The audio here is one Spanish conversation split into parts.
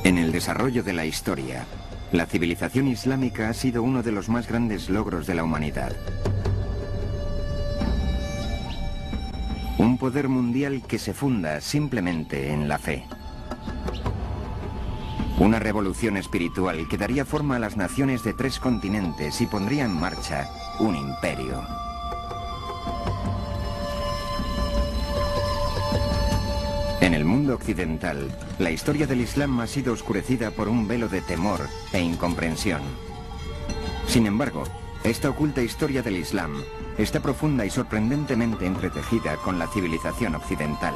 En el desarrollo de la historia, la civilización islámica ha sido uno de los más grandes logros de la humanidad. Un poder mundial que se funda simplemente en la fe. Una revolución espiritual que daría forma a las naciones de 3 continentes y pondría en marcha un imperio. En el mundo occidental, la historia del Islam ha sido oscurecida por un velo de temor e incomprensión. Sin embargo, esta oculta historia del Islam está profunda y sorprendentemente entretejida con la civilización occidental.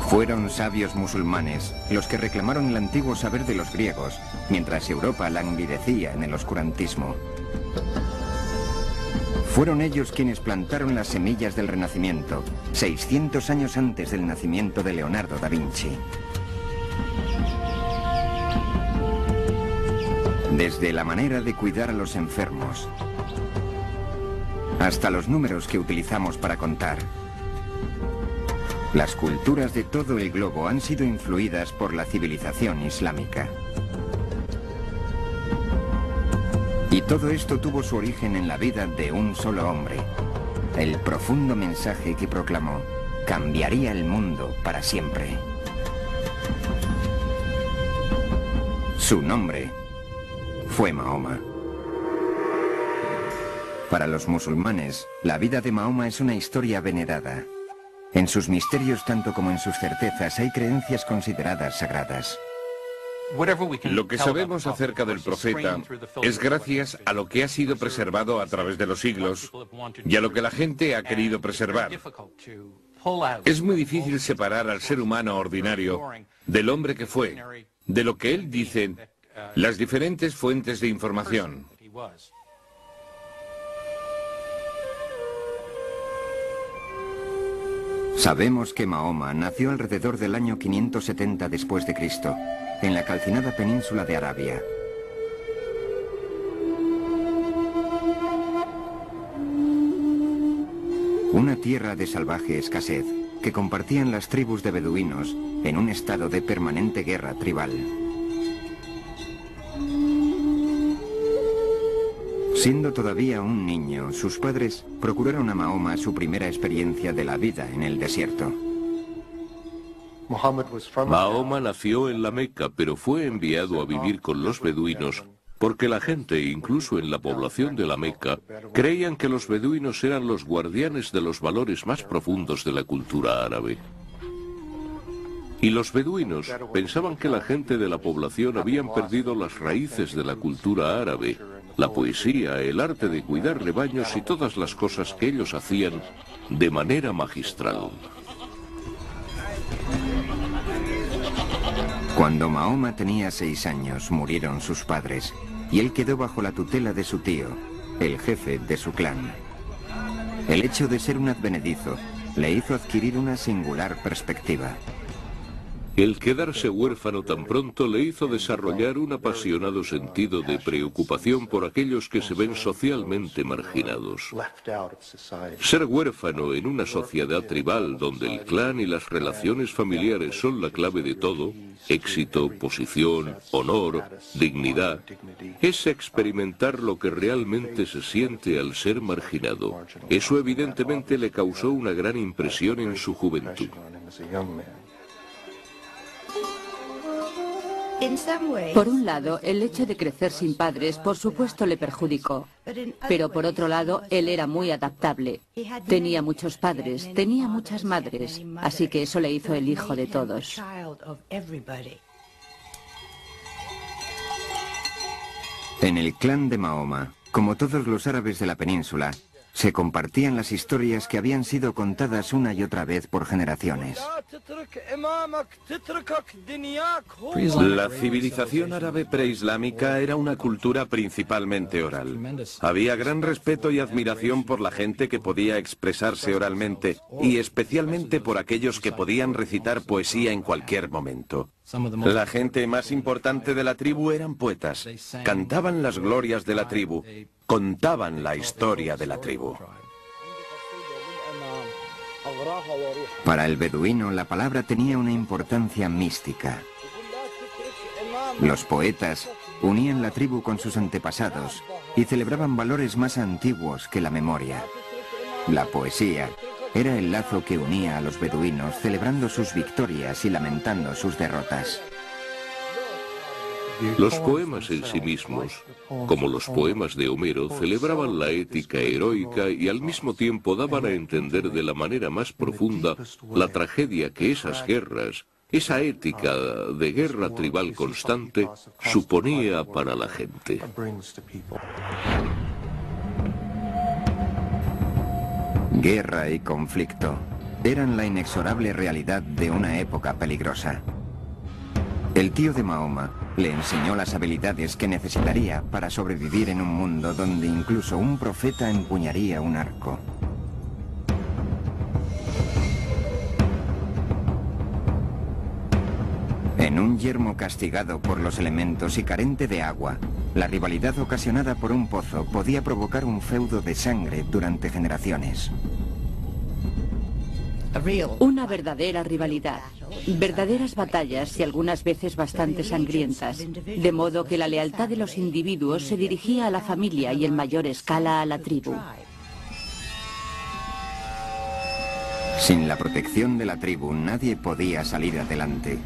Fueron sabios musulmanes los que reclamaron el antiguo saber de los griegos, mientras Europa languidecía en el oscurantismo. Fueron ellos quienes plantaron las semillas del Renacimiento, 600 años antes del nacimiento de Leonardo da Vinci. Desde la manera de cuidar a los enfermos, hasta los números que utilizamos para contar, las culturas de todo el globo han sido influidas por la civilización islámica. Y todo esto tuvo su origen en la vida de un solo hombre. El profundo mensaje que proclamó cambiaría el mundo para siempre. Su nombre fue Mahoma. Para los musulmanes, la vida de Mahoma es una historia venerada. En sus misterios, tanto como en sus certezas, hay creencias consideradas sagradas. Lo que sabemos acerca del profeta es gracias a lo que ha sido preservado a través de los siglos y a lo que la gente ha querido preservar. Es muy difícil separar al ser humano ordinario del hombre que fue, de lo que él dice, las diferentes fuentes de información. Sabemos que Mahoma nació alrededor del año 570 después de Cristo, en la calcinada península de Arabia. Una tierra de salvaje escasez que compartían las tribus de beduinos en un estado de permanente guerra tribal. Siendo todavía un niño, sus padres procuraron a Mahoma su primera experiencia de la vida en el desierto. Mahoma nació en la Meca, pero fue enviado a vivir con los beduinos porque la gente, incluso en la población de la Meca, creían que los beduinos eran los guardianes de los valores más profundos de la cultura árabe. Y los beduinos pensaban que la gente de la población habían perdido las raíces de la cultura árabe, la poesía, el arte de cuidar rebaños y todas las cosas que ellos hacían de manera magistral. Cuando Mahoma tenía 6 años, murieron sus padres, y él quedó bajo la tutela de su tío, el jefe de su clan. El hecho de ser un advenedizo le hizo adquirir una singular perspectiva. El quedarse huérfano tan pronto le hizo desarrollar un apasionado sentido de preocupación por aquellos que se ven socialmente marginados. Ser huérfano en una sociedad tribal donde el clan y las relaciones familiares son la clave de todo, éxito, posición, honor, dignidad, es experimentar lo que realmente se siente al ser marginado. Eso evidentemente le causó una gran impresión en su juventud. Por un lado, el hecho de crecer sin padres, por supuesto, le perjudicó. Pero por otro lado, él era muy adaptable. Tenía muchos padres, tenía muchas madres, así que eso le hizo el hijo de todos. En el clan de Mahoma, como todos los árabes de la península, se compartían las historias que habían sido contadas una y otra vez por generaciones. La civilización árabe preislámica era una cultura principalmente oral. Había gran respeto y admiración por la gente que podía expresarse oralmente, y especialmente por aquellos que podían recitar poesía en cualquier momento. La gente más importante de la tribu eran poetas. Cantaban las glorias de la tribu, contaban la historia de la tribu. Para el beduino, la palabra tenía una importancia mística. Los poetas unían la tribu con sus antepasados y celebraban valores más antiguos que la memoria. La poesía era el lazo que unía a los beduinos, celebrando sus victorias y lamentando sus derrotas. Los poemas en sí mismos, como los poemas de Homero, celebraban la ética heroica y al mismo tiempo daban a entender de la manera más profunda la tragedia que esas guerras, esa ética de guerra tribal constante, suponía para la gente. Guerra y conflicto eran la inexorable realidad de una época peligrosa. El tío de Mahoma le enseñó las habilidades que necesitaría para sobrevivir en un mundo donde incluso un profeta empuñaría un arco. En un yermo castigado por los elementos y carente de agua, la rivalidad ocasionada por un pozo podía provocar un feudo de sangre durante generaciones. Una verdadera rivalidad, verdaderas batallas y algunas veces bastante sangrientas, de modo que la lealtad de los individuos se dirigía a la familia y en mayor escala a la tribu. Sin la protección de la tribu, nadie podía salir adelante.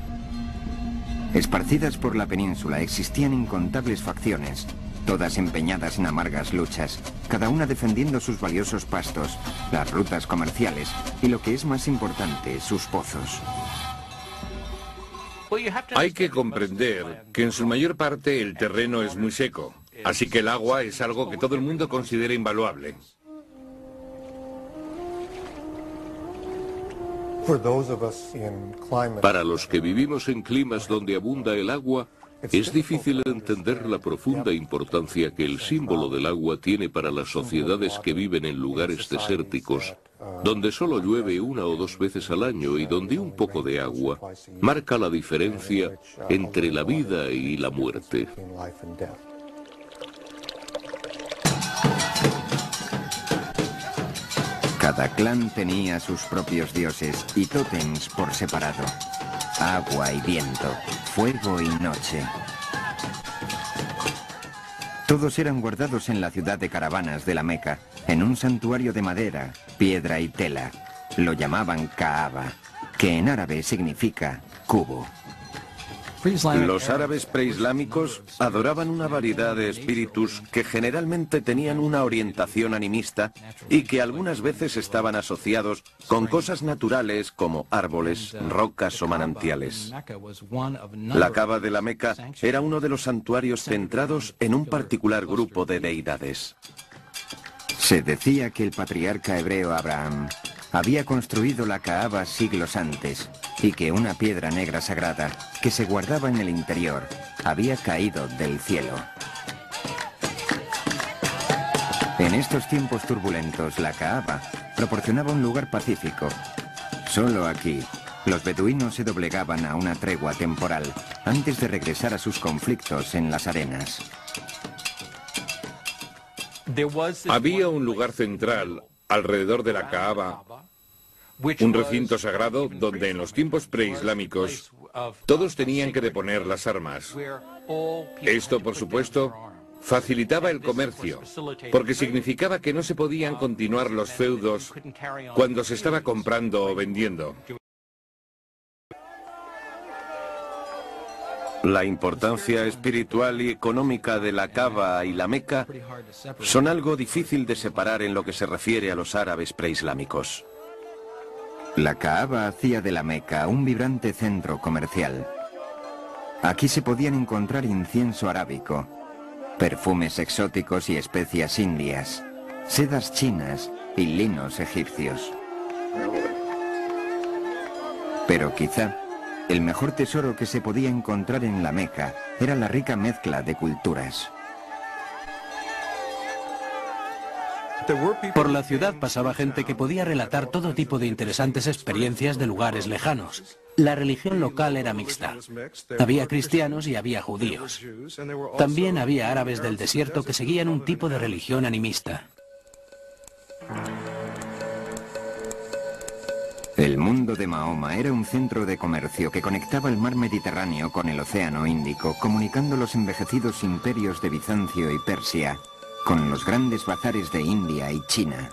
Esparcidas por la península existían incontables facciones, todas empeñadas en amargas luchas, cada una defendiendo sus valiosos pastos, las rutas comerciales y, lo que es más importante, sus pozos. Hay que comprender que en su mayor parte el terreno es muy seco, así que el agua es algo que todo el mundo considera invaluable. Para los que vivimos en climas donde abunda el agua, es difícil entender la profunda importancia que el símbolo del agua tiene para las sociedades que viven en lugares desérticos, donde solo llueve una o dos veces al año y donde un poco de agua marca la diferencia entre la vida y la muerte. Cada clan tenía sus propios dioses y tótems por separado. Agua y viento, fuego y noche. Todos eran guardados en la ciudad de caravanas de la Meca, en un santuario de madera, piedra y tela. Lo llamaban Kaaba, que en árabe significa cubo. Los árabes preislámicos adoraban una variedad de espíritus que generalmente tenían una orientación animista y que algunas veces estaban asociados con cosas naturales como árboles, rocas o manantiales. La Kaaba de la Meca era uno de los santuarios centrados en un particular grupo de deidades. Se decía que el patriarca hebreo Abraham había construido la Kaaba siglos antes y que una piedra negra sagrada que se guardaba en el interior había caído del cielo. En estos tiempos turbulentos, la Kaaba proporcionaba un lugar pacífico. Solo aquí, los beduinos se doblegaban a una tregua temporal antes de regresar a sus conflictos en las arenas. Había un lugar central alrededor de la Kaaba, un recinto sagrado donde en los tiempos preislámicos todos tenían que deponer las armas. Esto, por supuesto, facilitaba el comercio, porque significaba que no se podían continuar los feudos cuando se estaba comprando o vendiendo. La importancia espiritual y económica de la Kaaba y la Meca son algo difícil de separar en lo que se refiere a los árabes preislámicos. La Kaaba hacía de la Meca un vibrante centro comercial. Aquí se podían encontrar incienso arábico, perfumes exóticos y especias indias, sedas chinas y linos egipcios. Pero quizá el mejor tesoro que se podía encontrar en la Meca era la rica mezcla de culturas. Por la ciudad pasaba gente que podía relatar todo tipo de interesantes experiencias de lugares lejanos. La religión local era mixta. Había cristianos y había judíos. También había árabes del desierto que seguían un tipo de religión animista. El mundo de Mahoma era un centro de comercio que conectaba el mar Mediterráneo con el Océano Índico, comunicando los envejecidos imperios de Bizancio y Persia con los grandes bazares de India y China.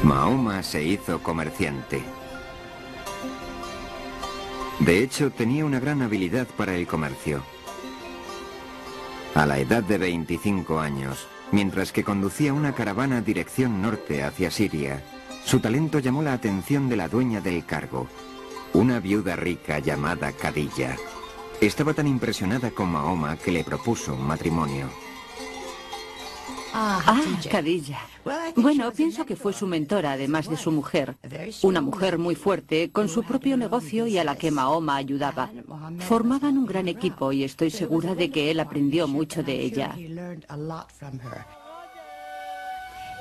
Mahoma se hizo comerciante. De hecho, tenía una gran habilidad para el comercio. A la edad de 25 años, mientras que conducía una caravana dirección norte hacia Siria, su talento llamó la atención de la dueña del cargo, una viuda rica llamada Khadija. Estaba tan impresionada con Mahoma que le propuso matrimonio. Khadija. Bueno, pienso que fue su mentora, además de su mujer. Una mujer muy fuerte, con su propio negocio y a la que Mahoma ayudaba. Formaban un gran equipo y estoy segura de que él aprendió mucho de ella.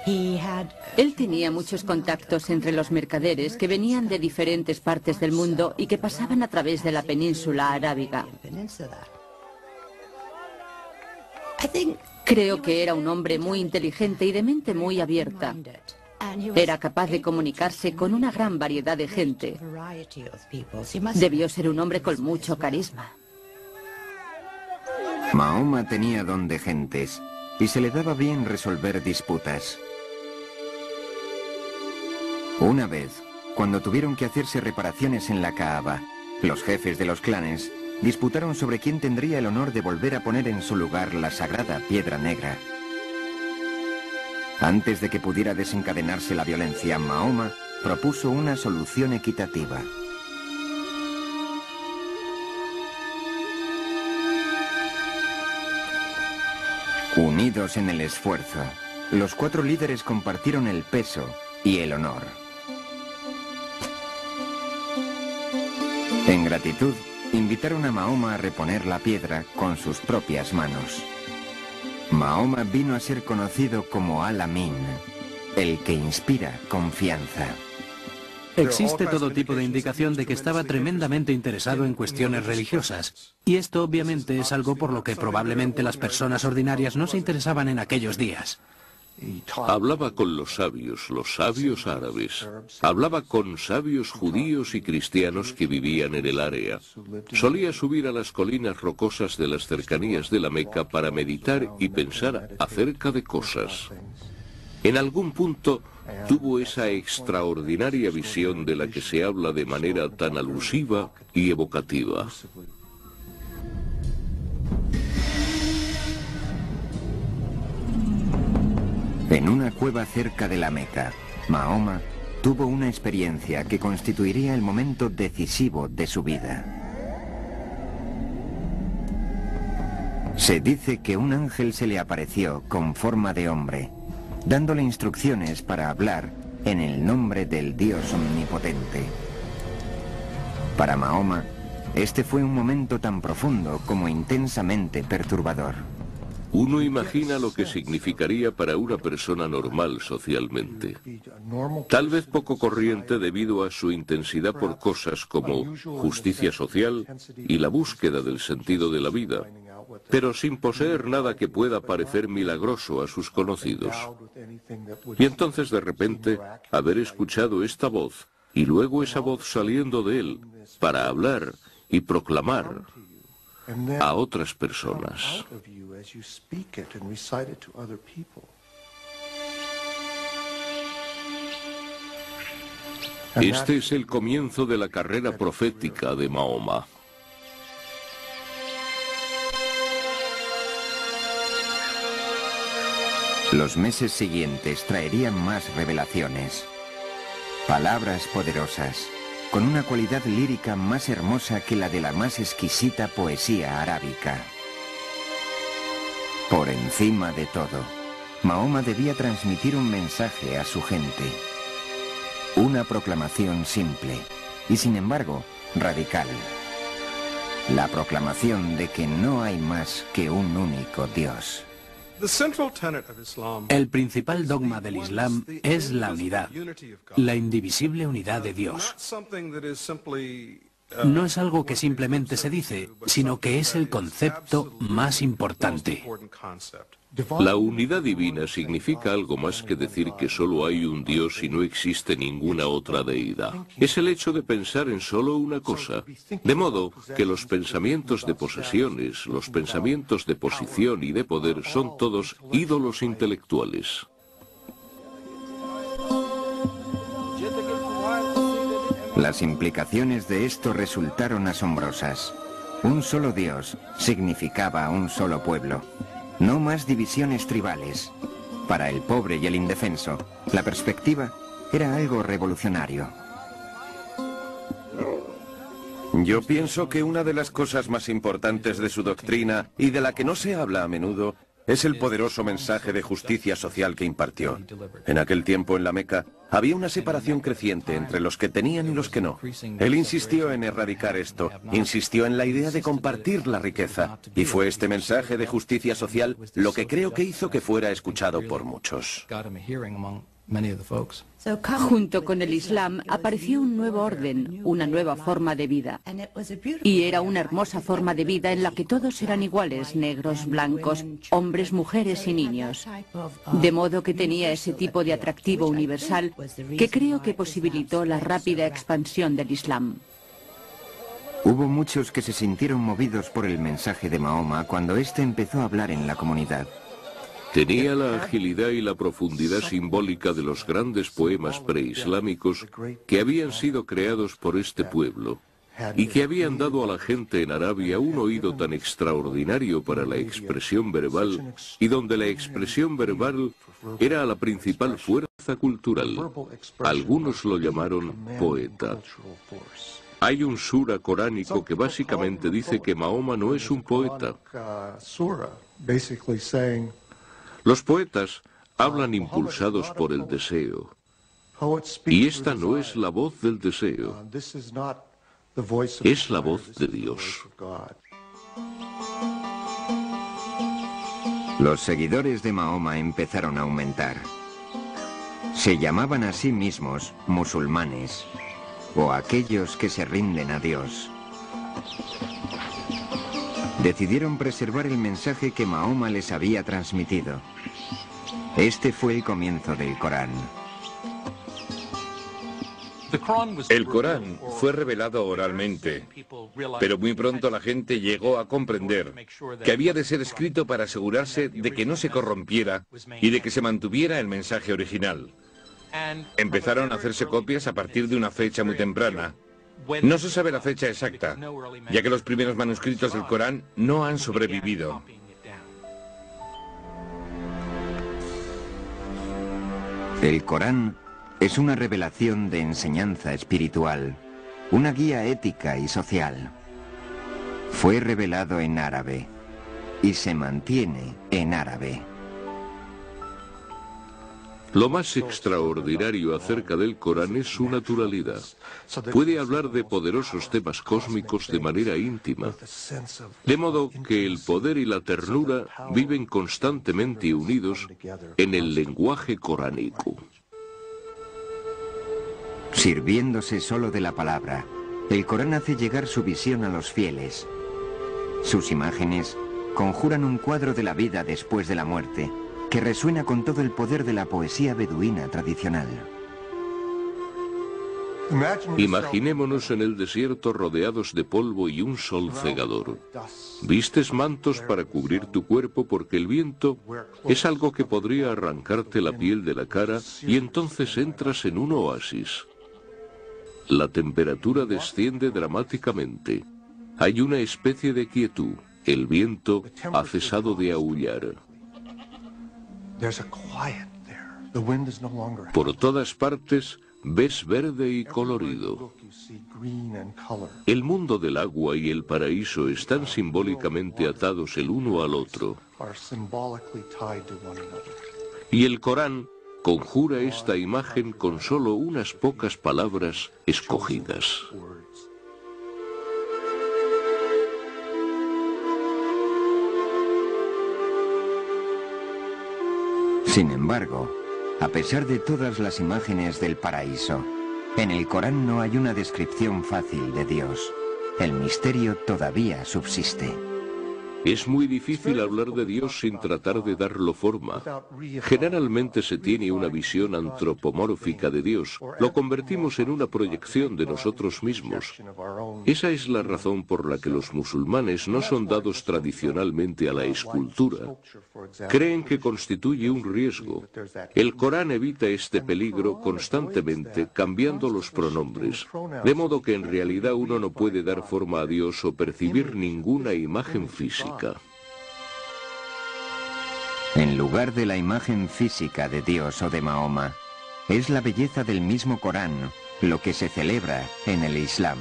Él tenía muchos contactos entre los mercaderes que venían de diferentes partes del mundo y que pasaban a través de la península arábiga. Creo que era un hombre muy inteligente y de mente muy abierta. Era capaz de comunicarse con una gran variedad de gente. Debió ser un hombre con mucho carisma. Mahoma tenía don de gentes y se le daba bien resolver disputas. Una vez, cuando tuvieron que hacerse reparaciones en la Kaaba, los jefes de los clanes disputaron sobre quién tendría el honor de volver a poner en su lugar la sagrada piedra negra. Antes de que pudiera desencadenarse la violencia, Mahoma propuso una solución equitativa. Unidos en el esfuerzo, los 4 líderes compartieron el peso y el honor. En gratitud, invitaron a Mahoma a reponer la piedra con sus propias manos. Mahoma vino a ser conocido como Al-Amin, el que inspira confianza. Existe todo tipo de indicación de que estaba tremendamente interesado en cuestiones religiosas. Y esto obviamente es algo por lo que probablemente las personas ordinarias no se interesaban en aquellos días. Hablaba con los sabios árabes. Hablaba con sabios judíos y cristianos que vivían en el área. Solía subir a las colinas rocosas de las cercanías de la Meca para meditar y pensar acerca de cosas. En algún punto tuvo esa extraordinaria visión de la que se habla de manera tan alusiva y evocativa. En una cueva cerca de la Meca, Mahoma tuvo una experiencia que constituiría el momento decisivo de su vida. Se dice que un ángel se le apareció con forma de hombre, dándole instrucciones para hablar en el nombre del Dios omnipotente. Para Mahoma, este fue un momento tan profundo como intensamente perturbador. Uno imagina lo que significaría para una persona normal socialmente. Tal vez poco corriente debido a su intensidad por cosas como justicia social y la búsqueda del sentido de la vida, pero sin poseer nada que pueda parecer milagroso a sus conocidos. Y entonces de repente haber escuchado esta voz y luego esa voz saliendo de él para hablar y proclamar a otras personas. Este es el comienzo de la carrera profética de Mahoma. Los meses siguientes traerían más revelaciones. Palabras poderosas, con una cualidad lírica más hermosa que la de la más exquisita poesía arábica. Por encima de todo, Mahoma debía transmitir un mensaje a su gente. Una proclamación simple y, sin embargo, radical. La proclamación de que no hay más que un único Dios. El principal dogma del Islam es la unidad, la indivisible unidad de Dios. no es algo que simplemente se dice, sino que es el concepto más importante. La unidad divina significa algo más que decir que solo hay un Dios y no existe ninguna otra deidad. Es el hecho de pensar en solo una cosa. De modo que los pensamientos de posesiones, los pensamientos de posición y de poder son todos ídolos intelectuales. Las implicaciones de esto resultaron asombrosas. Un solo Dios significaba un solo pueblo. No más divisiones tribales. Para el pobre y el indefenso, la perspectiva era algo revolucionario. Yo pienso que una de las cosas más importantes de su doctrina, y de la que no se habla a menudo, es el poderoso mensaje de justicia social que impartió. En aquel tiempo en la Meca había una separación creciente entre los que tenían y los que no. Él insistió en erradicar esto, insistió en la idea de compartir la riqueza, y fue este mensaje de justicia social lo que creo que hizo que fuera escuchado por muchos. Junto con el Islam apareció un nuevo orden, una nueva forma de vida. Y era una hermosa forma de vida en la que todos eran iguales, negros, blancos, hombres, mujeres y niños. De modo que tenía ese tipo de atractivo universal que creo que posibilitó la rápida expansión del Islam. Hubo muchos que se sintieron movidos por el mensaje de Mahoma cuando éste empezó a hablar en la comunidad. Tenía la agilidad y la profundidad simbólica de los grandes poemas preislámicos que habían sido creados por este pueblo y que habían dado a la gente en Arabia un oído tan extraordinario para la expresión verbal y donde la expresión verbal era la principal fuerza cultural. Algunos lo llamaron poeta. Hay un sura coránico que básicamente dice que Mahoma no es un poeta. Los poetas hablan impulsados por el deseo, y esta no es la voz del deseo, es la voz de Dios. Los seguidores de Mahoma empezaron a aumentar. Se llamaban a sí mismos musulmanes, o aquellos que se rinden a Dios. Decidieron preservar el mensaje que Mahoma les había transmitido. Este fue el comienzo del Corán. El Corán fue revelado oralmente, pero muy pronto la gente llegó a comprender que había de ser escrito para asegurarse de que no se corrompiera y de que se mantuviera el mensaje original. Empezaron a hacerse copias a partir de una fecha muy temprana. No se sabe la fecha exacta, ya que los primeros manuscritos del Corán no han sobrevivido. El Corán es una revelación de enseñanza espiritual, una guía ética y social. Fue revelado en árabe y se mantiene en árabe. Lo más extraordinario acerca del Corán es su naturalidad. Puede hablar de poderosos temas cósmicos de manera íntima, de modo que el poder y la ternura viven constantemente unidos en el lenguaje coránico. Sirviéndose solo de la palabra, el Corán hace llegar su visión a los fieles. Sus imágenes conjuran un cuadro de la vida después de la muerte, que resuena con todo el poder de la poesía beduina tradicional. Imaginémonos en el desierto rodeados de polvo y un sol cegador. Vistes mantos para cubrir tu cuerpo porque el viento es algo que podría arrancarte la piel de la cara y entonces entras en un oasis. La temperatura desciende dramáticamente. Hay una especie de quietud. El viento ha cesado de aullar. Por todas partes ves verde y colorido. El mundo del agua y el paraíso están simbólicamente atados el uno al otro. Y el Corán conjura esta imagen con solo unas pocas palabras escogidas. Sin embargo, a pesar de todas las imágenes del paraíso, en el Corán no hay una descripción fácil de Dios. el misterio todavía subsiste. Es muy difícil hablar de Dios sin tratar de darlo forma. Generalmente se tiene una visión antropomórfica de Dios. Lo convertimos en una proyección de nosotros mismos. Esa es la razón por la que los musulmanes no son dados tradicionalmente a la escultura. Creen que constituye un riesgo. El Corán evita este peligro constantemente cambiando los pronombres, de modo que en realidad uno no puede dar forma a Dios o percibir ninguna imagen física. En lugar de la imagen física de Dios o de Mahoma, es la belleza del mismo Corán lo que se celebra en el Islam.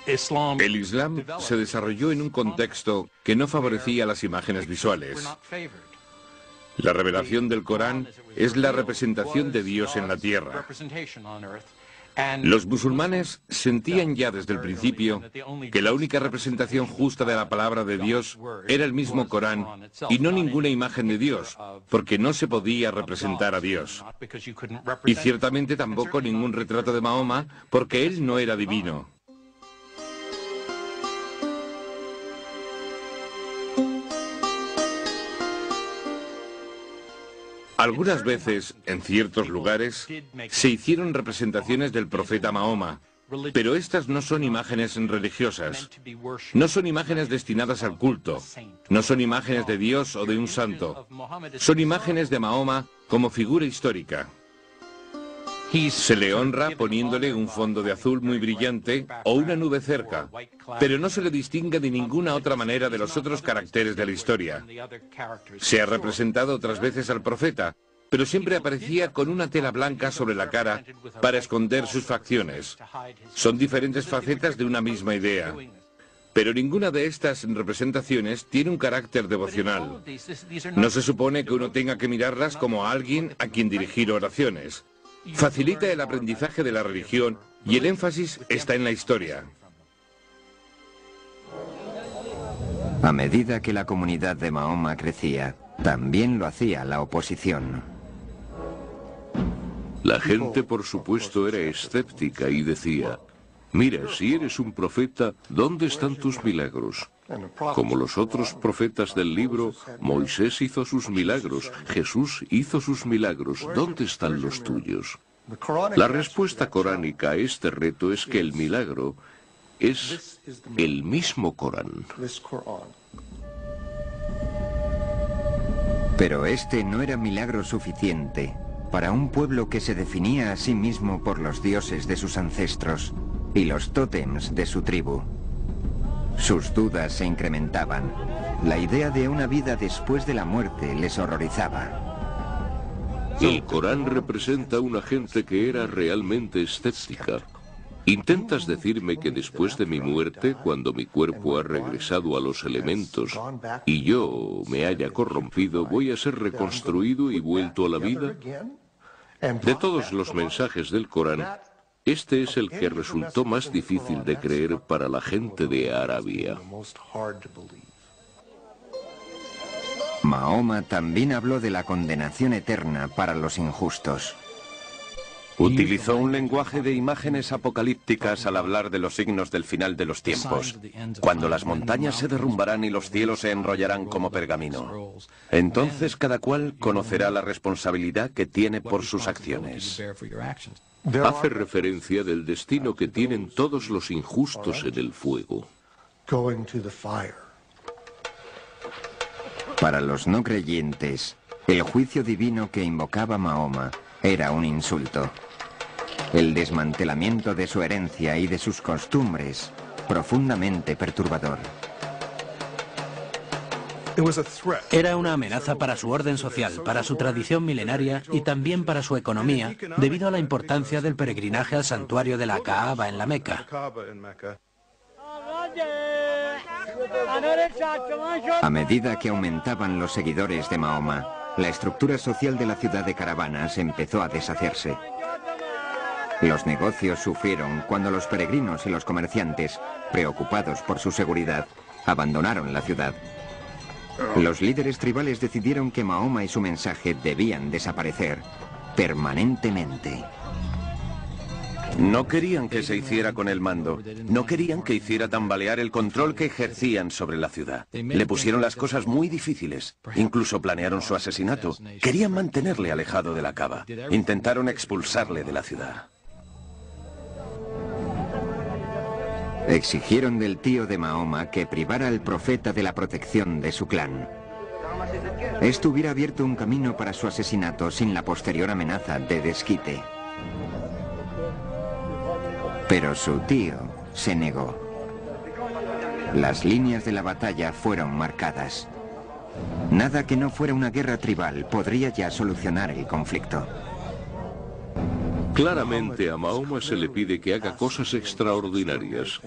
El Islam se desarrolló en un contexto que no favorecía las imágenes visuales. La revelación del Corán es la representación de Dios en la tierra. Los musulmanes sentían ya desde el principio que la única representación justa de la palabra de Dios era el mismo Corán y no ninguna imagen de Dios, porque no se podía representar a Dios. Y ciertamente tampoco ningún retrato de Mahoma, porque él no era divino. Algunas veces, en ciertos lugares, se hicieron representaciones del profeta Mahoma, pero estas no son imágenes religiosas. No son imágenes destinadas al culto. No son imágenes de Dios o de un santo. Son imágenes de Mahoma como figura histórica. Se le honra poniéndole un fondo de azul muy brillante o una nube cerca, pero no se le distingue de ninguna otra manera de los otros caracteres de la historia. Se ha representado otras veces al profeta, pero siempre aparecía con una tela blanca sobre la cara para esconder sus facciones. Son diferentes facetas de una misma idea. Pero ninguna de estas representaciones tiene un carácter devocional. No se supone que uno tenga que mirarlas como a alguien a quien dirigir oraciones. Facilita el aprendizaje de la religión y el énfasis está en la historia. A medida que la comunidad de Mahoma crecía, también lo hacía la oposición. La gente, por supuesto, era escéptica y decía: mira, si eres un profeta, ¿dónde están tus milagros? Como los otros profetas del libro, Moisés hizo sus milagros, Jesús hizo sus milagros, ¿dónde están los tuyos? La respuesta coránica a este reto es que el milagro es el mismo Corán. Pero este no era milagro suficiente para un pueblo que se definía a sí mismo por los dioses de sus ancestros y los tótems de su tribu. Sus dudas se incrementaban. La idea de una vida después de la muerte les horrorizaba. El Corán representa a una gente que era realmente escéptica. ¿Intentas decirme que después de mi muerte, cuando mi cuerpo ha regresado a los elementos y yo me haya corrompido, voy a ser reconstruido y vuelto a la vida? De todos los mensajes del Corán, este es el que resultó más difícil de creer para la gente de Arabia. Mahoma también habló de la condenación eterna para los injustos. Utilizó un lenguaje de imágenes apocalípticas al hablar de los signos del final de los tiempos, cuando las montañas se derrumbarán y los cielos se enrollarán como pergamino. Entonces cada cual conocerá la responsabilidad que tiene por sus acciones. Hace referencia del destino que tienen todos los injustos en el fuego. Para los no creyentes, el juicio divino que invocaba Mahoma era un insulto. El desmantelamiento de su herencia y de sus costumbres, profundamente perturbador. Era una amenaza para su orden social, para su tradición milenaria y también para su economía, debido a la importancia del peregrinaje al santuario de la Kaaba en la Meca. A medida que aumentaban los seguidores de Mahoma, la estructura social de la ciudad de caravanas empezó a deshacerse. Los negocios sufrieron cuando los peregrinos y los comerciantes, preocupados por su seguridad, abandonaron la ciudad. Los líderes tribales decidieron que Mahoma y su mensaje debían desaparecer permanentemente. No querían que se hiciera con el mando. No querían que hiciera tambalear el control que ejercían sobre la ciudad. Le pusieron las cosas muy difíciles. Incluso planearon su asesinato. Querían mantenerle alejado de la Kaaba. Intentaron expulsarle de la ciudad. Exigieron del tío de Mahoma que privara al profeta de la protección de su clan. Esto hubiera abierto un camino para su asesinato sin la posterior amenaza de desquite. Pero su tío se negó. Las líneas de la batalla fueron marcadas. Nada que no fuera una guerra tribal podría ya solucionar el conflicto. Claramente a Mahoma se le pide que haga cosas extraordinarias.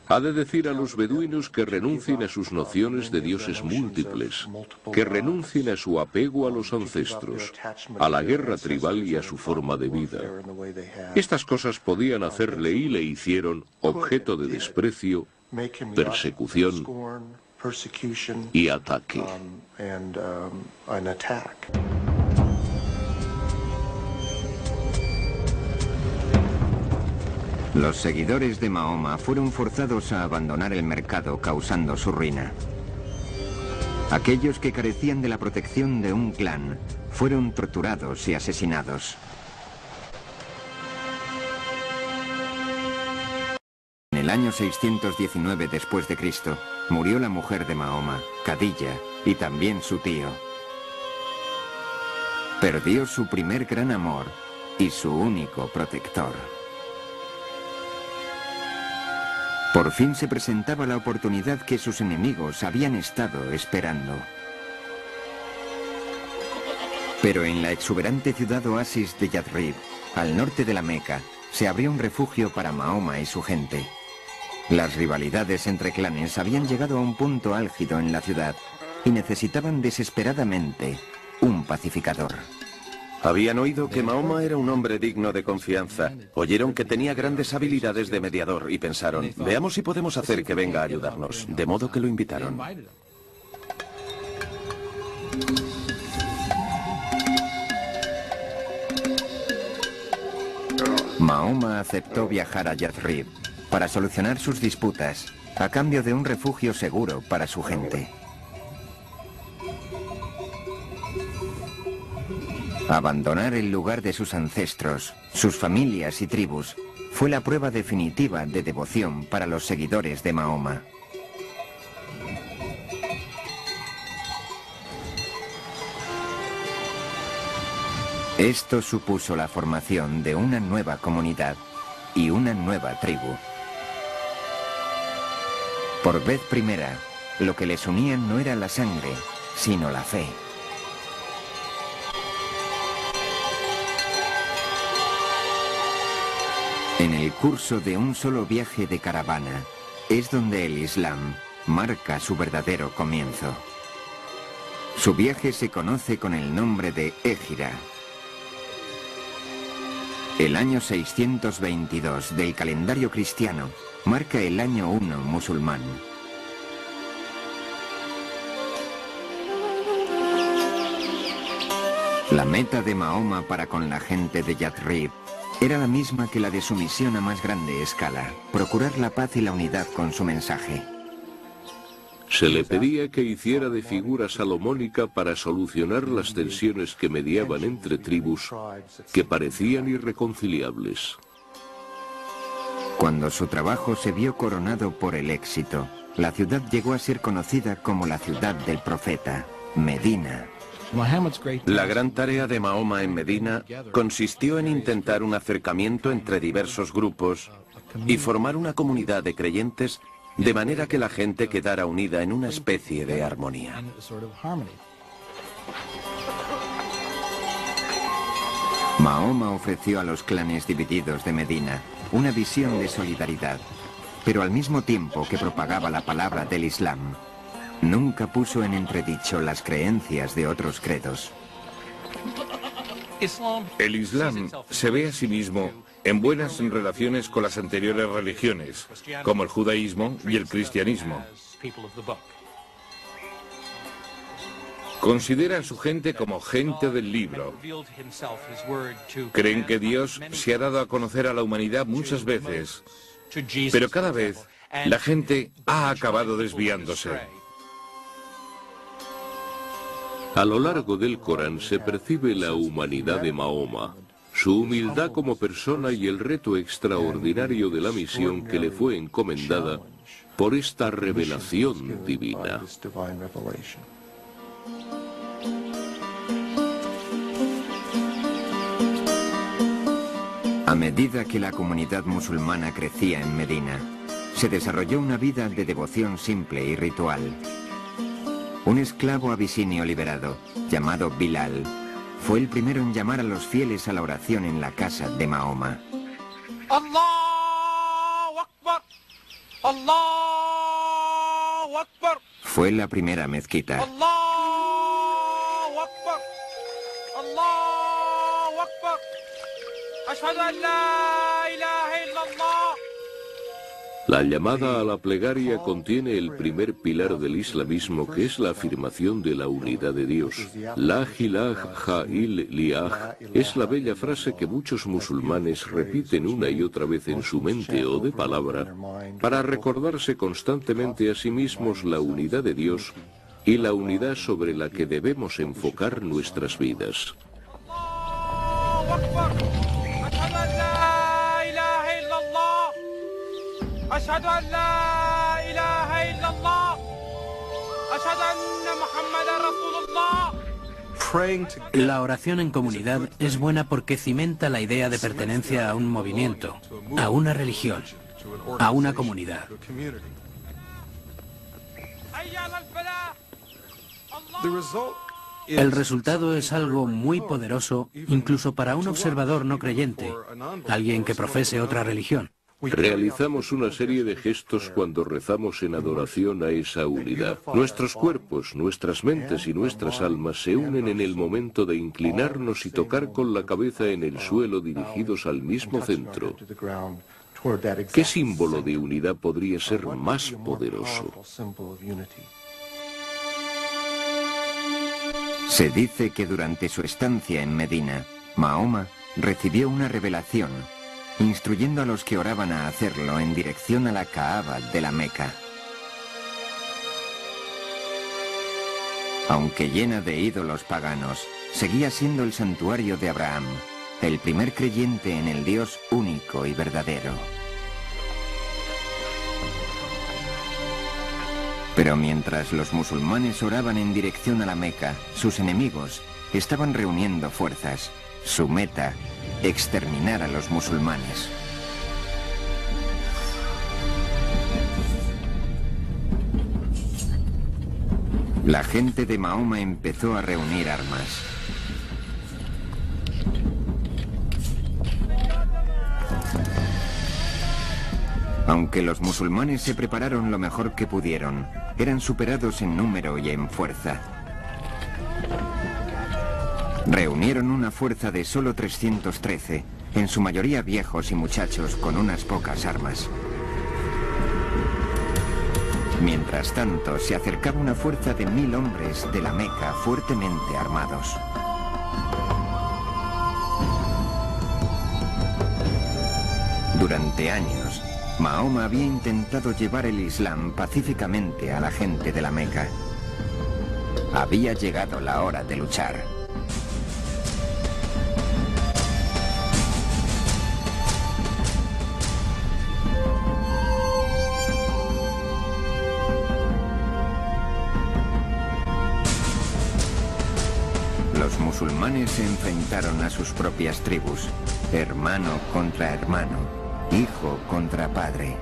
Ha de decir a los beduinos que renuncien a sus nociones de dioses múltiples, que renuncien a su apego a los ancestros, a la guerra tribal y a su forma de vida. Estas cosas podían hacerle y le hicieron objeto de desprecio, persecución y ataque. Los seguidores de Mahoma fueron forzados a abandonar el mercado, causando su ruina. Aquellos que carecían de la protección de un clan fueron torturados y asesinados. En el año 619 después de Cristo, murió la mujer de Mahoma, Khadija, y también su tío. Perdió su primer gran amor y su único protector. Por fin se presentaba la oportunidad que sus enemigos habían estado esperando. Pero en la exuberante ciudad oasis de Yathrib, al norte de la Meca, se abrió un refugio para Mahoma y su gente. Las rivalidades entre clanes habían llegado a un punto álgido en la ciudad y necesitaban desesperadamente un pacificador. Habían oído que Mahoma era un hombre digno de confianza. Oyeron que tenía grandes habilidades de mediador y pensaron, veamos si podemos hacer que venga a ayudarnos. De modo que lo invitaron. Mahoma aceptó viajar a Yathrib para solucionar sus disputas, a cambio de un refugio seguro para su gente. Abandonar el lugar de sus ancestros, sus familias y tribus, fue la prueba definitiva de devoción para los seguidores de Mahoma. Esto supuso la formación de una nueva comunidad y una nueva tribu. Por vez primera, lo que les unía no era la sangre, sino la fe. En el curso de un solo viaje de caravana, es donde el Islam marca su verdadero comienzo. Su viaje se conoce con el nombre de Égira. El año 622 del calendario cristiano marca el año 1 musulmán. La meta de Mahoma para con la gente de Yathrib era la misma que la de su misión a más grande escala, procurar la paz y la unidad con su mensaje. Se le pedía que hiciera de figura salomónica para solucionar las tensiones que mediaban entre tribus que parecían irreconciliables. Cuando su trabajo se vio coronado por el éxito, la ciudad llegó a ser conocida como la ciudad del profeta, Medina. La gran tarea de Mahoma en Medina consistió en intentar un acercamiento entre diversos grupos y formar una comunidad de creyentes de manera que la gente quedara unida en una especie de armonía. Mahoma ofreció a los clanes divididos de Medina una visión de solidaridad, pero al mismo tiempo que propagaba la palabra del Islam, nunca puso en entredicho las creencias de otros credos. El Islam se ve a sí mismo en buenas relaciones con las anteriores religiones, como el judaísmo y el cristianismo. Consideran su gente como gente del libro. Creen que Dios se ha dado a conocer a la humanidad muchas veces, pero cada vez la gente ha acabado desviándose. A lo largo del Corán se percibe la humanidad de Mahoma, su humildad como persona y el reto extraordinario de la misión que le fue encomendada por esta revelación divina. A medida que la comunidad musulmana crecía en Medina, se desarrolló una vida de devoción simple y ritual. Un esclavo abisinio liberado, llamado Bilal, fue el primero en llamar a los fieles a la oración en la casa de Mahoma. ¡Allahu Akbar! ¡Allahu Akbar! Fue la primera mezquita. ¡Allahu Akbar! ¡Allahu Akbar! ¡Ashhadu an la ilaha illallah! La llamada a la plegaria contiene el primer pilar del islamismo, que es la afirmación de la unidad de Dios. La ilaha illallah es la bella frase que muchos musulmanes repiten una y otra vez en su mente o de palabra para recordarse constantemente a sí mismos la unidad de Dios y la unidad sobre la que debemos enfocar nuestras vidas. أشهد أن لا إله إلا الله أشهد أن محمدا رسول الله. La oración en comunidad es buena porque cimenta la idea de pertenencia a un movimiento, a una religión, a una comunidad. El resultado es algo muy poderoso, incluso para un observador no creyente, alguien que profese otra religión. Realizamos una serie de gestos cuando rezamos en adoración a esa unidad. Nuestros cuerpos, nuestras mentes y nuestras almas se unen en el momento de inclinarnos y tocar con la cabeza en el suelo dirigidos al mismo centro. ¿Qué símbolo de unidad podría ser más poderoso? Se dice que durante su estancia en Medina, Mahoma recibió una revelación, instruyendo a los que oraban a hacerlo en dirección a la Kaaba de la Meca. Aunque llena de ídolos paganos, seguía siendo el santuario de Abraham, el primer creyente en el Dios único y verdadero. Pero mientras los musulmanes oraban en dirección a la Meca, sus enemigos estaban reuniendo fuerzas. Su meta, exterminar a los musulmanes. La gente de Mahoma empezó a reunir armas. Aunque los musulmanes se prepararon lo mejor que pudieron, eran superados en número y en fuerza. Reunieron una fuerza de solo 313, en su mayoría viejos y muchachos con unas pocas armas. Mientras tanto, se acercaba una fuerza de 1000 hombres de la Meca fuertemente armados. Durante años, Mahoma había intentado llevar el Islam pacíficamente a la gente de la Meca. Había llegado la hora de luchar. Los musulmanes se enfrentaron a sus propias tribus, hermano contra hermano, hijo contra padre.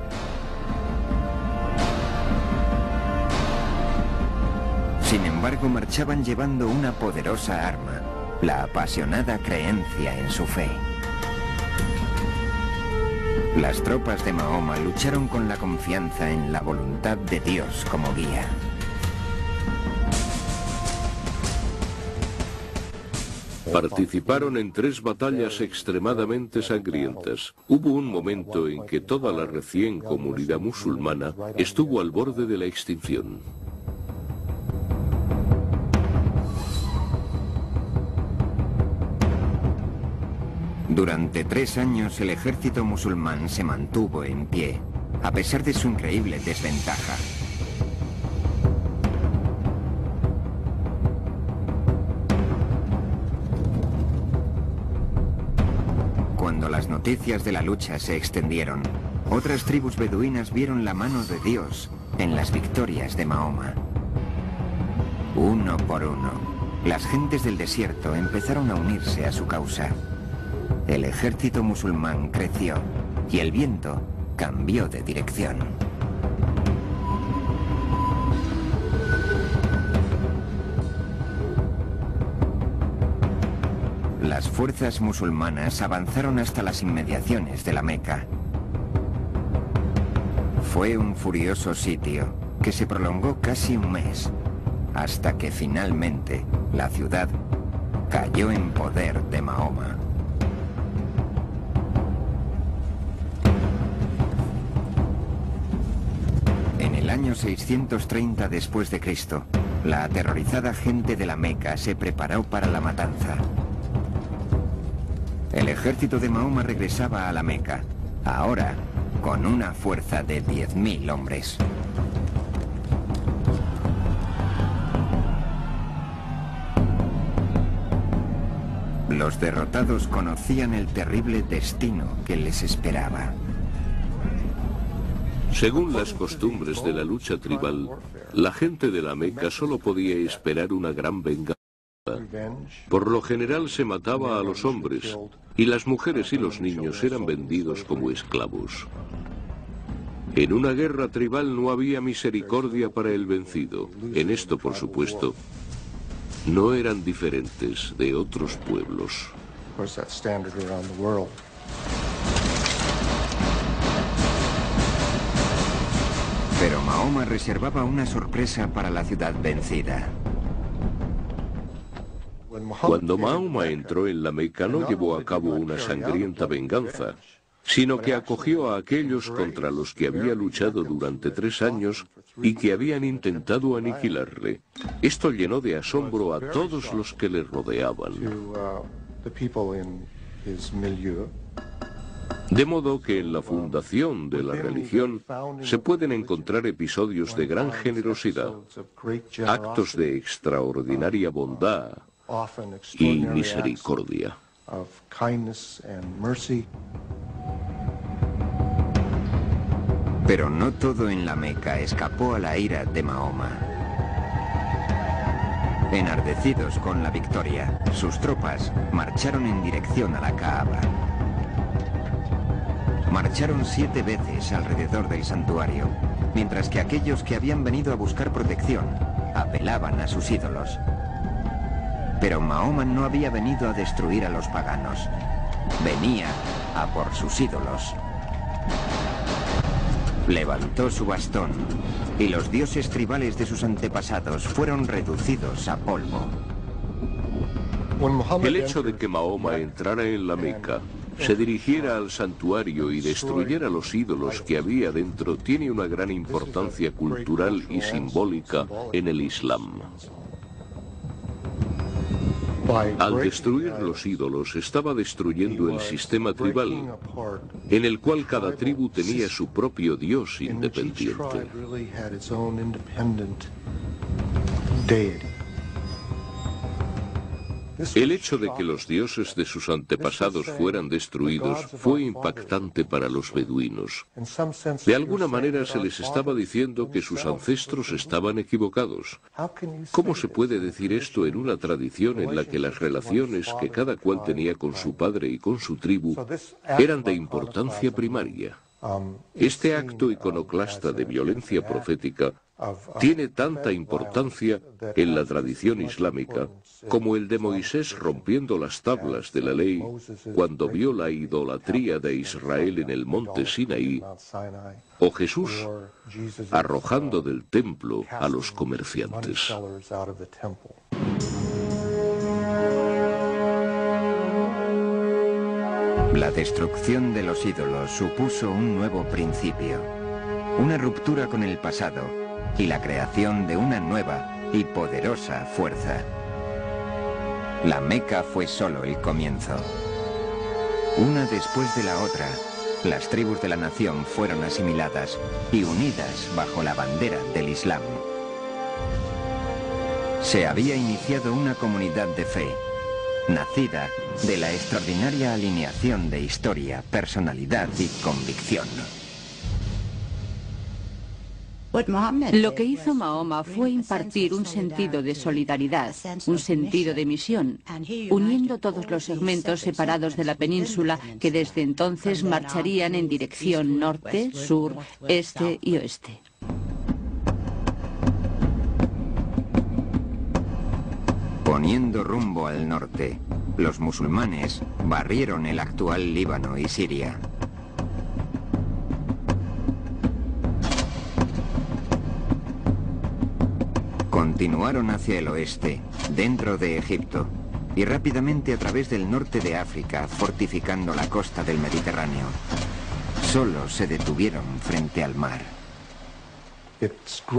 Sin embargo, marchaban llevando una poderosa arma, la apasionada creencia en su fe. Las tropas de Mahoma lucharon con la confianza en la voluntad de Dios como guía. Participaron en 3 batallas extremadamente sangrientas. Hubo un momento en que toda la recién comunidad musulmana estuvo al borde de la extinción. Durante 3 años el ejército musulmán se mantuvo en pie, a pesar de su increíble desventaja. Cuando las noticias de la lucha se extendieron, otras tribus beduinas vieron la mano de Dios en las victorias de Mahoma. Uno por uno, las gentes del desierto empezaron a unirse a su causa. El ejército musulmán creció y el viento cambió de dirección. Las fuerzas musulmanas avanzaron hasta las inmediaciones de la Meca. Fue un furioso sitio que se prolongó casi un mes, hasta que finalmente la ciudad cayó en poder de Mahoma. En el año 630 después de Cristo, la aterrorizada gente de la Meca se preparó para la matanza. El ejército de Mahoma regresaba a la Meca, ahora con una fuerza de 10.000 hombres. Los derrotados conocían el terrible destino que les esperaba. Según las costumbres de la lucha tribal, la gente de la Meca solo podía esperar una gran venganza. Por lo general se mataba a los hombres, y las mujeres y los niños eran vendidos como esclavos. En una guerra tribal no había misericordia para el vencido. En esto, por supuesto, no eran diferentes de otros pueblos. Pero Mahoma reservaba una sorpresa para la ciudad vencida. Cuando Mahoma entró en la Meca no llevó a cabo una sangrienta venganza, sino que acogió a aquellos contra los que había luchado durante 3 años y que habían intentado aniquilarle. Esto llenó de asombro a todos los que le rodeaban. De modo que en la fundación de la religión se pueden encontrar episodios de gran generosidad, actos de extraordinaria bondad y misericordia. Pero no todo en la Meca escapó a la ira de Mahoma. Enardecidos con la victoria, sus tropas marcharon en dirección a la Kaaba. Marcharon 7 veces alrededor del santuario, mientras que aquellos que habían venido a buscar protección apelaban a sus ídolos. Pero Mahoma no había venido a destruir a los paganos. Venía a por sus ídolos. Levantó su bastón y los dioses tribales de sus antepasados fueron reducidos a polvo. El hecho de que Mahoma entrara en la Meca, se dirigiera al santuario y destruyera los ídolos que había dentro tiene una gran importancia cultural y simbólica en el Islam. Al destruir los ídolos estaba destruyendo el sistema tribal, en el cual cada tribu tenía su propio dios independiente. El hecho de que los dioses de sus antepasados fueran destruidos fue impactante para los beduinos. De alguna manera se les estaba diciendo que sus ancestros estaban equivocados. ¿Cómo se puede decir esto en una tradición en la que las relaciones que cada cual tenía con su padre y con su tribu eran de importancia primaria? Este acto iconoclasta de violencia profética tiene tanta importancia en la tradición islámica como el de Moisés rompiendo las tablas de la ley cuando vio la idolatría de Israel en el monte Sinaí, o Jesús arrojando del templo a los comerciantes. La destrucción de los ídolos supuso un nuevo principio, una ruptura con el pasado y la creación de una nueva y poderosa fuerza. La Meca fue solo el comienzo. Una después de la otra, las tribus de la nación fueron asimiladas y unidas bajo la bandera del Islam. Se había iniciado una comunidad de fe, nacida de la extraordinaria alineación de historia, personalidad y convicción. Lo que hizo Mahoma fue impartir un sentido de solidaridad, un sentido de misión, uniendo todos los segmentos separados de la península que desde entonces marcharían en dirección norte, sur, este y oeste. Poniendo rumbo al norte, los musulmanes barrieron el actual Líbano y Siria. Continuaron hacia el oeste, dentro de Egipto, y rápidamente a través del norte de África, fortificando la costa del Mediterráneo. Solo se detuvieron frente al mar.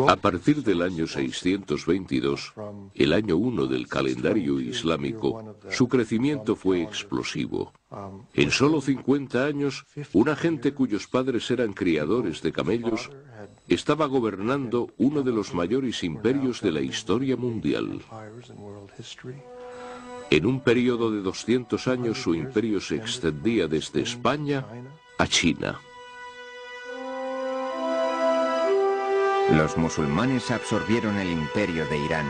A partir del año 622, el año 1 del calendario islámico, su crecimiento fue explosivo. En solo 50 años, una gente cuyos padres eran criadores de camellos estaba gobernando uno de los mayores imperios de la historia mundial. En un periodo de 200 años, su imperio se extendía desde España a China. Los musulmanes absorbieron el imperio de Irán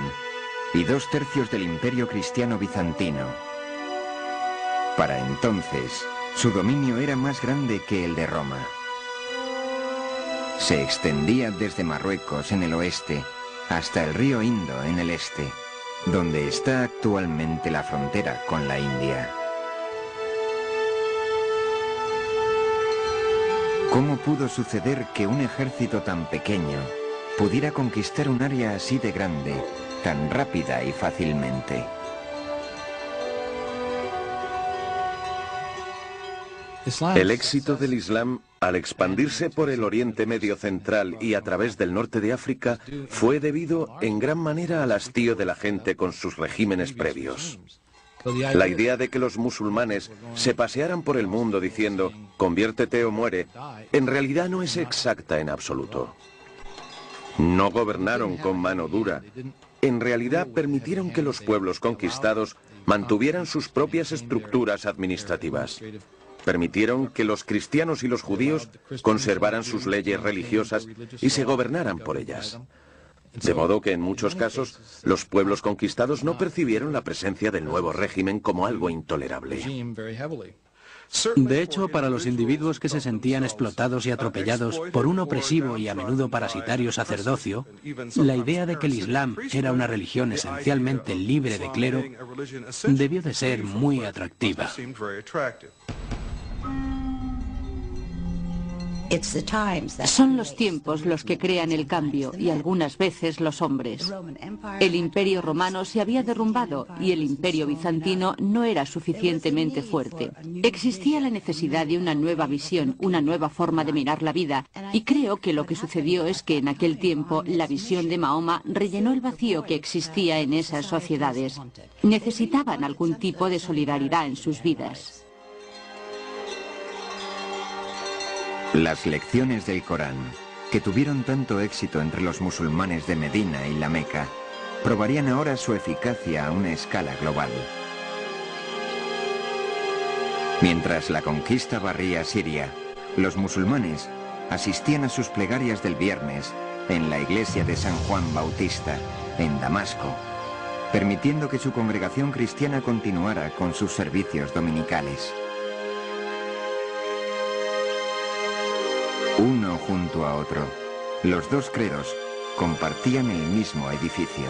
y 2/3 del imperio cristiano bizantino. Para entonces, su dominio era más grande que el de Roma. Se extendía desde Marruecos en el oeste hasta el río Indo en el este, donde está actualmente la frontera con la India. ¿Cómo pudo suceder que un ejército tan pequeño pudiera conquistar un área así de grande, tan rápida y fácilmente? El éxito del Islam, al expandirse por el Oriente Medio Central y a través del norte de África, fue debido en gran manera al hastío de la gente con sus regímenes previos. La idea de que los musulmanes se pasearan por el mundo diciendo «conviértete o muere», en realidad no es exacta en absoluto. No gobernaron con mano dura. En realidad permitieron que los pueblos conquistados mantuvieran sus propias estructuras administrativas. Permitieron que los cristianos y los judíos conservaran sus leyes religiosas y se gobernaran por ellas. De modo que en muchos casos los pueblos conquistados no percibieron la presencia del nuevo régimen como algo intolerable. De hecho, para los individuos que se sentían explotados y atropellados por un opresivo y a menudo parasitario sacerdocio, la idea de que el Islam era una religión esencialmente libre de clero debió de ser muy atractiva. Son los tiempos los que crean el cambio y algunas veces los hombres. El imperio romano se había derrumbado y el imperio bizantino no era suficientemente fuerte. Existía la necesidad de una nueva visión, una nueva forma de mirar la vida, y creo que lo que sucedió es que en aquel tiempo la visión de Mahoma rellenó el vacío que existía en esas sociedades. Necesitaban algún tipo de solidaridad en sus vidas. Las lecciones del Corán, que tuvieron tanto éxito entre los musulmanes de Medina y la Meca, probarían ahora su eficacia a una escala global. Mientras la conquista barría Siria, los musulmanes asistían a sus plegarias del viernes en la iglesia de San Juan Bautista, en Damasco, permitiendo que su congregación cristiana continuara con sus servicios dominicales. Uno junto a otro, los dos credos compartían el mismo edificio,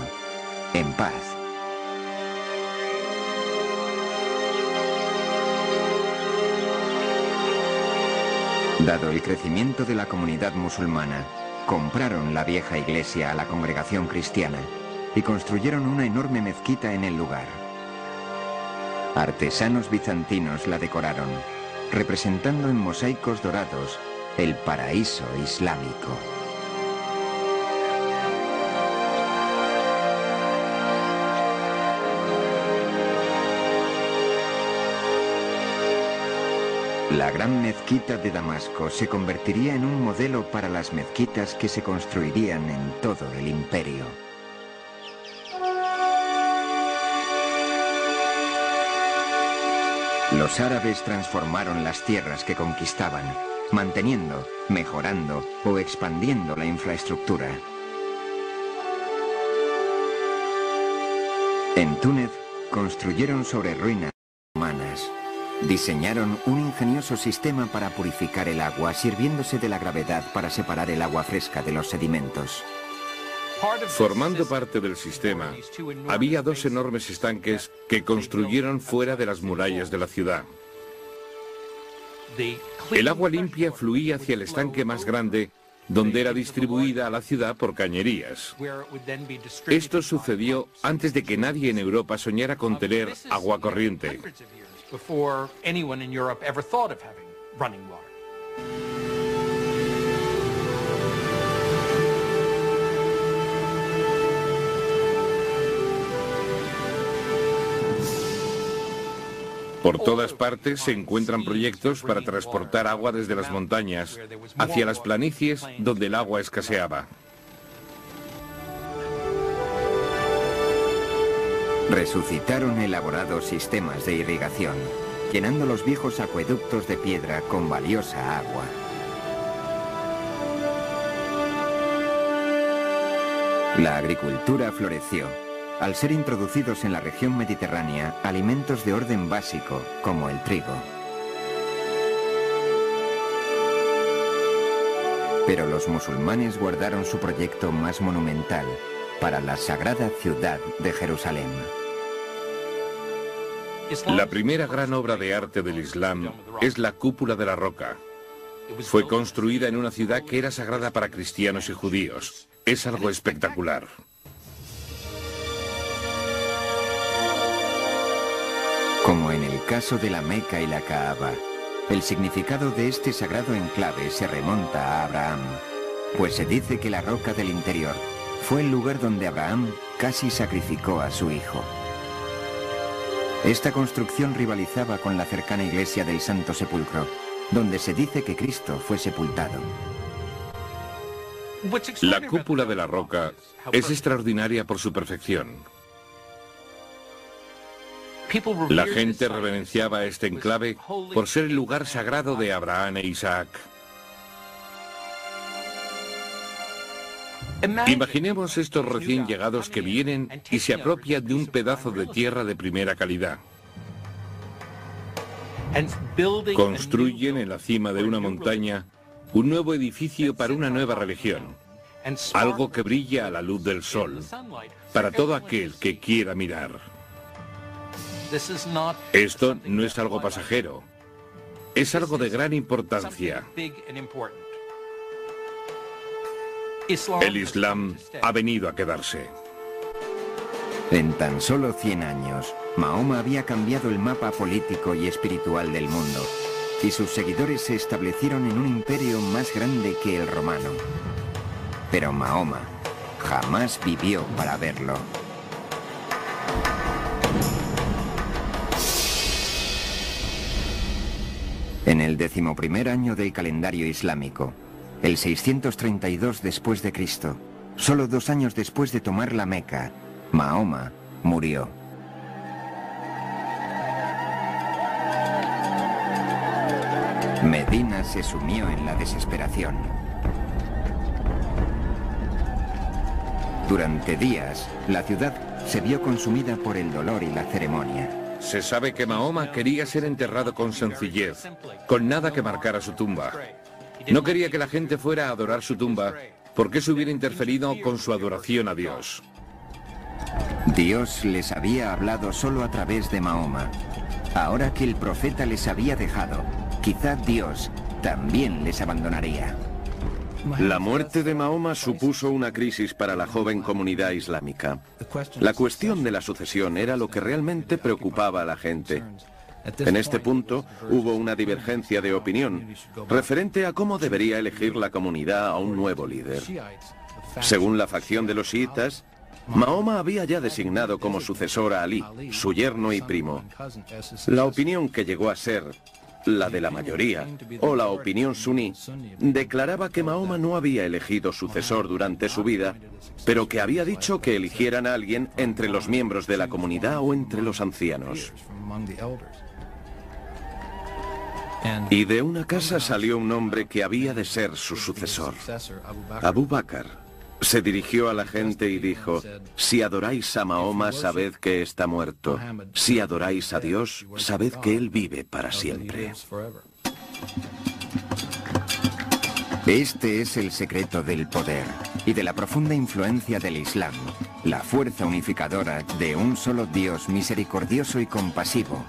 en paz. Dado el crecimiento de la comunidad musulmana, compraron la vieja iglesia a la congregación cristiana y construyeron una enorme mezquita en el lugar. Artesanos bizantinos la decoraron, representando en mosaicos dorados el paraíso islámico. La gran mezquita de Damasco se convertiría en un modelo para las mezquitas que se construirían en todo el imperio. Los árabes transformaron las tierras que conquistaban, manteniendo, mejorando o expandiendo la infraestructura. En Túnez, construyeron sobre ruinas romanas. Diseñaron un ingenioso sistema para purificar el agua, sirviéndose de la gravedad para separar el agua fresca de los sedimentos. Formando parte del sistema, había dos enormes estanques que construyeron fuera de las murallas de la ciudad. El agua limpia fluía hacia el estanque más grande, donde era distribuida a la ciudad por cañerías. Esto sucedió antes de que nadie en Europa soñara con tener agua corriente. Por todas partes se encuentran proyectos para transportar agua desde las montañas hacia las planicies donde el agua escaseaba. Resucitaron elaborados sistemas de irrigación, llenando los viejos acueductos de piedra con valiosa agua. La agricultura floreció, al ser introducidos en la región mediterránea alimentos de orden básico, como el trigo. Pero los musulmanes guardaron su proyecto más monumental para la sagrada ciudad de Jerusalén. La primera gran obra de arte del Islam es la Cúpula de la Roca. Fue construida en una ciudad que era sagrada para cristianos y judíos. Es algo espectacular. Como en el caso de la Meca y la Kaaba, el significado de este sagrado enclave se remonta a Abraham, pues se dice que la roca del interior fue el lugar donde Abraham casi sacrificó a su hijo. Esta construcción rivalizaba con la cercana iglesia del Santo Sepulcro, donde se dice que Cristo fue sepultado. La Cúpula de la Roca es extraordinaria por su perfección. La gente reverenciaba este enclave por ser el lugar sagrado de Abraham e Isaac. Imaginemos estos recién llegados que vienen y se apropian de un pedazo de tierra de primera calidad. Construyen en la cima de una montaña un nuevo edificio para una nueva religión, algo que brilla a la luz del sol, para todo aquel que quiera mirar. Esto no es algo pasajero, es algo de gran importancia. El Islam ha venido a quedarse. En tan solo 100 años, Mahoma había cambiado el mapa político y espiritual del mundo, y sus seguidores se establecieron en un imperio más grande que el romano. Pero Mahoma jamás vivió para verlo. En el 11º año del calendario islámico, el 632 después de Cristo, solo 2 años después de tomar la Meca, Mahoma murió. Medina se sumió en la desesperación. Durante días, la ciudad se vio consumida por el dolor y la ceremonia. Se sabe que Mahoma quería ser enterrado con sencillez, con nada que marcara su tumba. No quería que la gente fuera a adorar su tumba, porque eso hubiera interferido con su adoración a Dios. Dios les había hablado solo a través de Mahoma. Ahora que el profeta les había dejado, quizá Dios también les abandonaría. La muerte de Mahoma supuso una crisis para la joven comunidad islámica. La cuestión de la sucesión era lo que realmente preocupaba a la gente. En este punto hubo una divergencia de opinión referente a cómo debería elegir la comunidad a un nuevo líder. Según la facción de los chiitas, Mahoma había ya designado como sucesor a Ali, su yerno y primo. La opinión que llegó a ser la de la mayoría, o la opinión suní, declaraba que Mahoma no había elegido sucesor durante su vida, pero que había dicho que eligieran a alguien entre los miembros de la comunidad o entre los ancianos. Y de una casa salió un hombre que había de ser su sucesor, Abu Bakr. Se dirigió a la gente y dijo: si adoráis a Mahoma, sabed que está muerto. Si adoráis a Dios, sabed que Él vive para siempre. Este es el secreto del poder y de la profunda influencia del Islam, la fuerza unificadora de un solo Dios misericordioso y compasivo,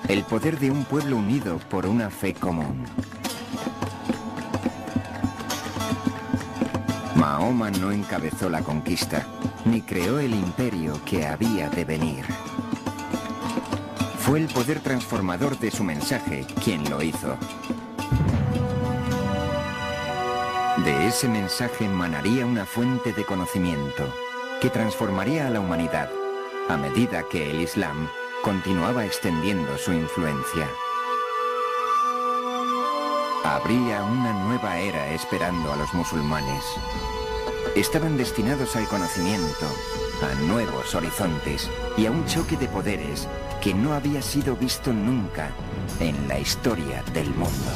el poder de un pueblo unido por una fe común. Mahoma no encabezó la conquista, ni creó el imperio que había de venir. Fue el poder transformador de su mensaje quien lo hizo. De ese mensaje emanaría una fuente de conocimiento que transformaría a la humanidad a medida que el Islam continuaba extendiendo su influencia. Habría una nueva era esperando a los musulmanes. Estaban destinados al conocimiento, a nuevos horizontes y a un choque de poderes que no había sido visto nunca en la historia del mundo.